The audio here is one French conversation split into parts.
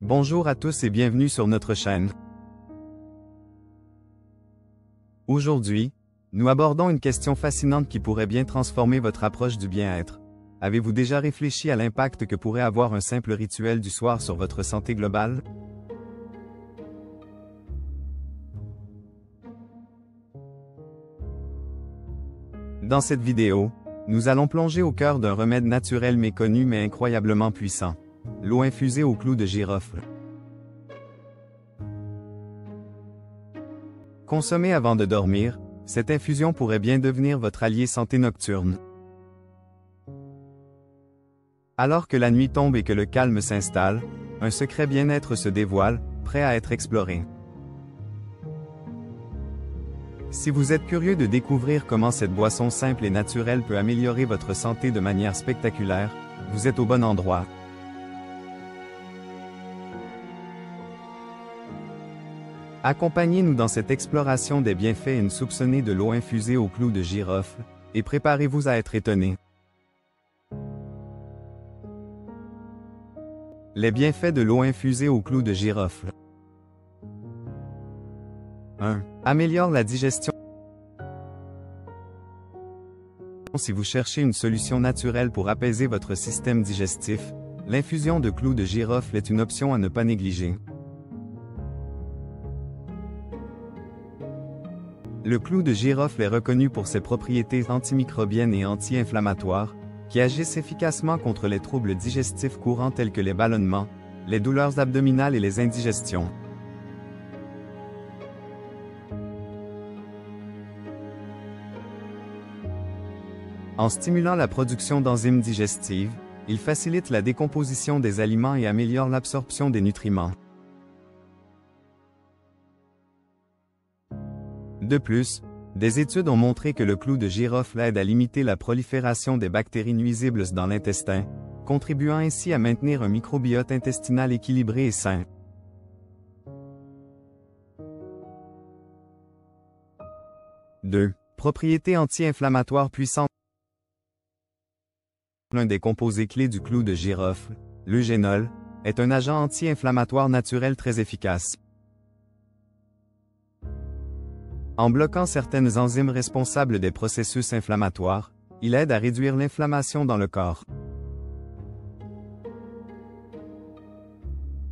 Bonjour à tous et bienvenue sur notre chaîne. Aujourd'hui, nous abordons une question fascinante qui pourrait bien transformer votre approche du bien-être. Avez-vous déjà réfléchi à l'impact que pourrait avoir un simple rituel du soir sur votre santé globale? Dans cette vidéo, nous allons plonger au cœur d'un remède naturel méconnu mais incroyablement puissant. L'eau infusée au clou de girofle. Consommée avant de dormir, cette infusion pourrait bien devenir votre allié santé nocturne. Alors que la nuit tombe et que le calme s'installe, un secret bien-être se dévoile, prêt à être exploré. Si vous êtes curieux de découvrir comment cette boisson simple et naturelle peut améliorer votre santé de manière spectaculaire, vous êtes au bon endroit. Accompagnez-nous dans cette exploration des bienfaits insoupçonnés de l'eau infusée au clou de girofle, et préparez-vous à être étonné. Les bienfaits de l'eau infusée au clou de girofle. 1. Améliore la digestion. Si vous cherchez une solution naturelle pour apaiser votre système digestif, l'infusion de clou de girofle est une option à ne pas négliger. Le clou de girofle est reconnu pour ses propriétés antimicrobiennes et anti-inflammatoires, qui agissent efficacement contre les troubles digestifs courants tels que les ballonnements, les douleurs abdominales et les indigestions. En stimulant la production d'enzymes digestives, il facilite la décomposition des aliments et améliore l'absorption des nutriments. De plus, des études ont montré que le clou de girofle aide à limiter la prolifération des bactéries nuisibles dans l'intestin, contribuant ainsi à maintenir un microbiote intestinal équilibré et sain. 2. Propriétés anti-inflammatoires puissantes. L'un des composés clés du clou de girofle, l'eugénol, est un agent anti-inflammatoire naturel très efficace. En bloquant certaines enzymes responsables des processus inflammatoires, il aide à réduire l'inflammation dans le corps.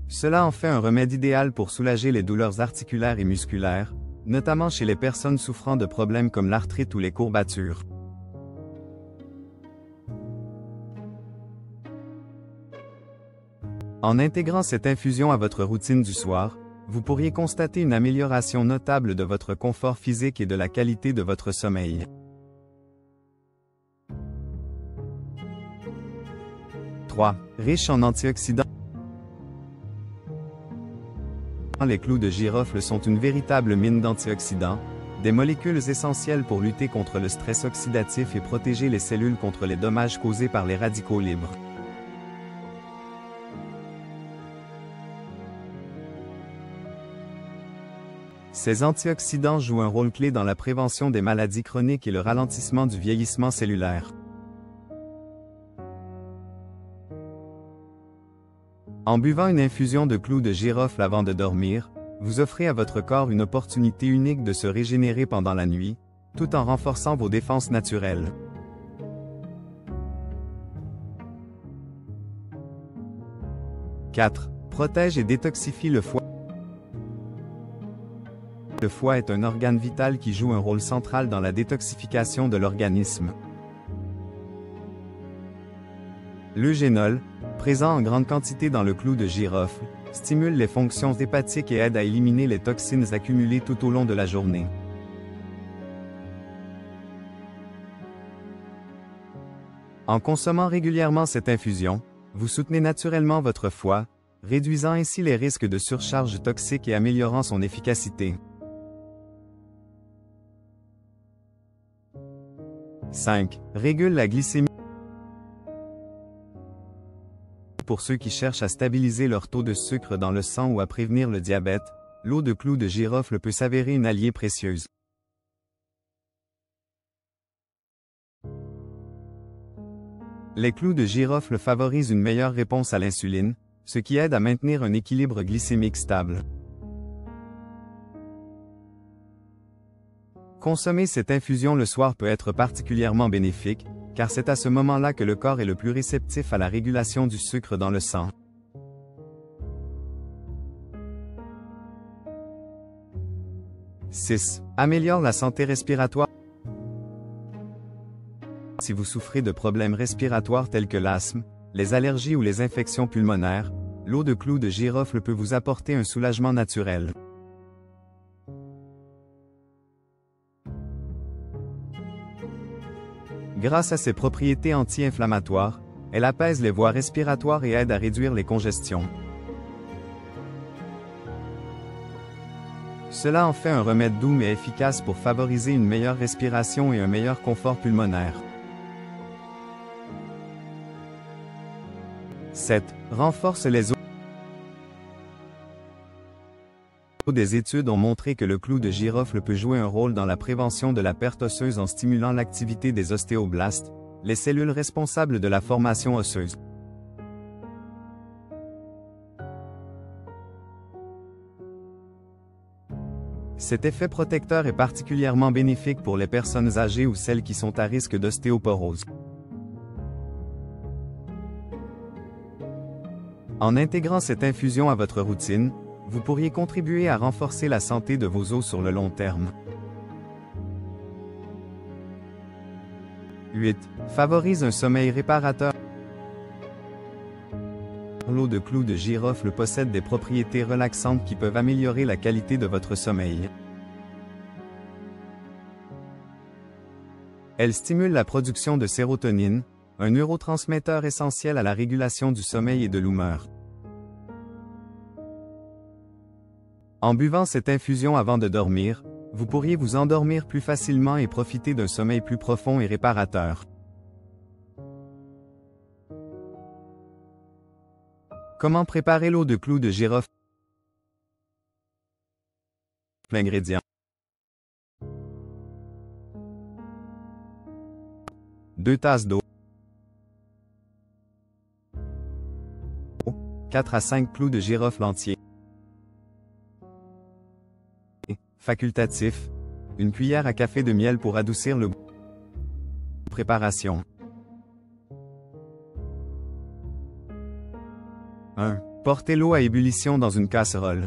Cela en fait un remède idéal pour soulager les douleurs articulaires et musculaires, notamment chez les personnes souffrant de problèmes comme l'arthrite ou les courbatures. En intégrant cette infusion à votre routine du soir, vous pourriez constater une amélioration notable de votre confort physique et de la qualité de votre sommeil. 3. Riche en antioxydants. Les clous de girofle sont une véritable mine d'antioxydants, des molécules essentielles pour lutter contre le stress oxydatif et protéger les cellules contre les dommages causés par les radicaux libres. Ces antioxydants jouent un rôle clé dans la prévention des maladies chroniques et le ralentissement du vieillissement cellulaire. En buvant une infusion de clou de girofle avant de dormir, vous offrez à votre corps une opportunité unique de se régénérer pendant la nuit, tout en renforçant vos défenses naturelles. 4. Protège et détoxifie le foie. Le foie est un organe vital qui joue un rôle central dans la détoxification de l'organisme. L'eugénol, présent en grande quantité dans le clou de girofle, stimule les fonctions hépatiques et aide à éliminer les toxines accumulées tout au long de la journée. En consommant régulièrement cette infusion, vous soutenez naturellement votre foie, réduisant ainsi les risques de surcharge toxique et améliorant son efficacité. 5. Régule la glycémie. Pour ceux qui cherchent à stabiliser leur taux de sucre dans le sang ou à prévenir le diabète, l'eau de clou de girofle peut s'avérer une alliée précieuse. Les clous de girofle favorisent une meilleure réponse à l'insuline, ce qui aide à maintenir un équilibre glycémique stable. Consommer cette infusion le soir peut être particulièrement bénéfique, car c'est à ce moment-là que le corps est le plus réceptif à la régulation du sucre dans le sang. « 6. Améliore la santé respiratoire. Si vous souffrez de problèmes respiratoires tels que l'asthme, les allergies ou les infections pulmonaires, l'eau de clou de girofle peut vous apporter un soulagement naturel. Grâce à ses propriétés anti-inflammatoires, elle apaise les voies respiratoires et aide à réduire les congestions. Cela en fait un remède doux mais efficace pour favoriser une meilleure respiration et un meilleur confort pulmonaire. 7. Renforce les os. Des études ont montré que le clou de girofle peut jouer un rôle dans la prévention de la perte osseuse en stimulant l'activité des ostéoblastes, les cellules responsables de la formation osseuse. Cet effet protecteur est particulièrement bénéfique pour les personnes âgées ou celles qui sont à risque d'ostéoporose. En intégrant cette infusion à votre routine, vous pourriez contribuer à renforcer la santé de vos os sur le long terme. 8. Favorise un sommeil réparateur. L'eau de clou de girofle possède des propriétés relaxantes qui peuvent améliorer la qualité de votre sommeil. Elle stimule la production de sérotonine, un neurotransmetteur essentiel à la régulation du sommeil et de l'humeur. En buvant cette infusion avant de dormir, vous pourriez vous endormir plus facilement et profiter d'un sommeil plus profond et réparateur. Comment préparer l'eau de clou de girofle? Ingrédients. 2 tasses d'eau. 4 à 5 clous de girofle entiers. Facultatif. Une cuillère à café de miel pour adoucir le goût. Préparation. 1. Portez l'eau à ébullition dans une casserole.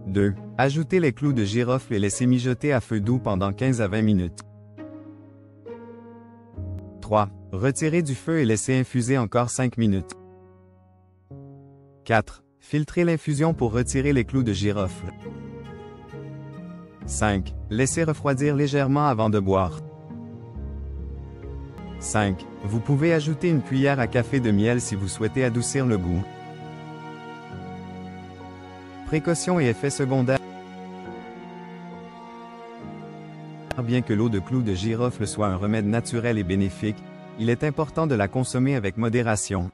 2. Ajoutez les clous de girofle et laissez mijoter à feu doux pendant 15 à 20 minutes. 3. Retirez du feu et laissez infuser encore 5 minutes. 4. Filtrez l'infusion pour retirer les clous de girofle. 5. Laissez refroidir légèrement avant de boire. 5. Vous pouvez ajouter une cuillère à café de miel si vous souhaitez adoucir le goût. Précautions et effets secondaires. Bien que l'eau de clou de girofle soit un remède naturel et bénéfique, il est important de la consommer avec modération.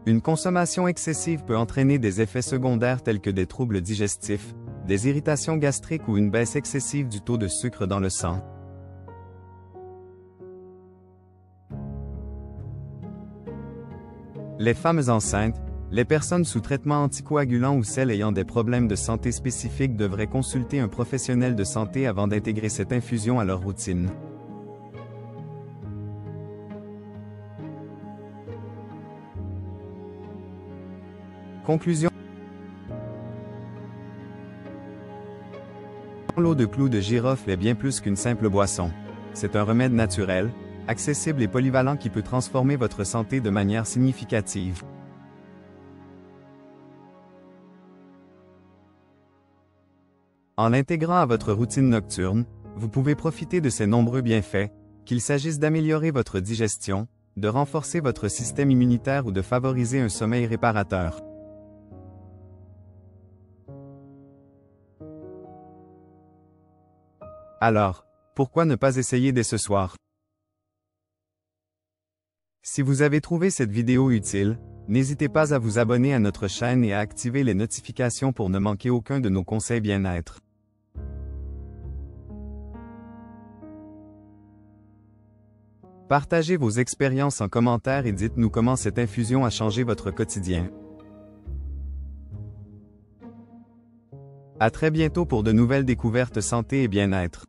Une consommation excessive peut entraîner des effets secondaires tels que des troubles digestifs, des irritations gastriques ou une baisse excessive du taux de sucre dans le sang. Les femmes enceintes, les personnes sous traitement anticoagulant ou celles ayant des problèmes de santé spécifiques devraient consulter un professionnel de santé avant d'intégrer cette infusion à leur routine. Conclusion. L'eau de clou de girofle est bien plus qu'une simple boisson. C'est un remède naturel, accessible et polyvalent qui peut transformer votre santé de manière significative. En l'intégrant à votre routine nocturne, vous pouvez profiter de ses nombreux bienfaits, qu'il s'agisse d'améliorer votre digestion, de renforcer votre système immunitaire ou de favoriser un sommeil réparateur. Alors, pourquoi ne pas essayer dès ce soir? Si vous avez trouvé cette vidéo utile, n'hésitez pas à vous abonner à notre chaîne et à activer les notifications pour ne manquer aucun de nos conseils bien-être. Partagez vos expériences en commentaire et dites-nous comment cette infusion a changé votre quotidien. À très bientôt pour de nouvelles découvertes santé et bien-être.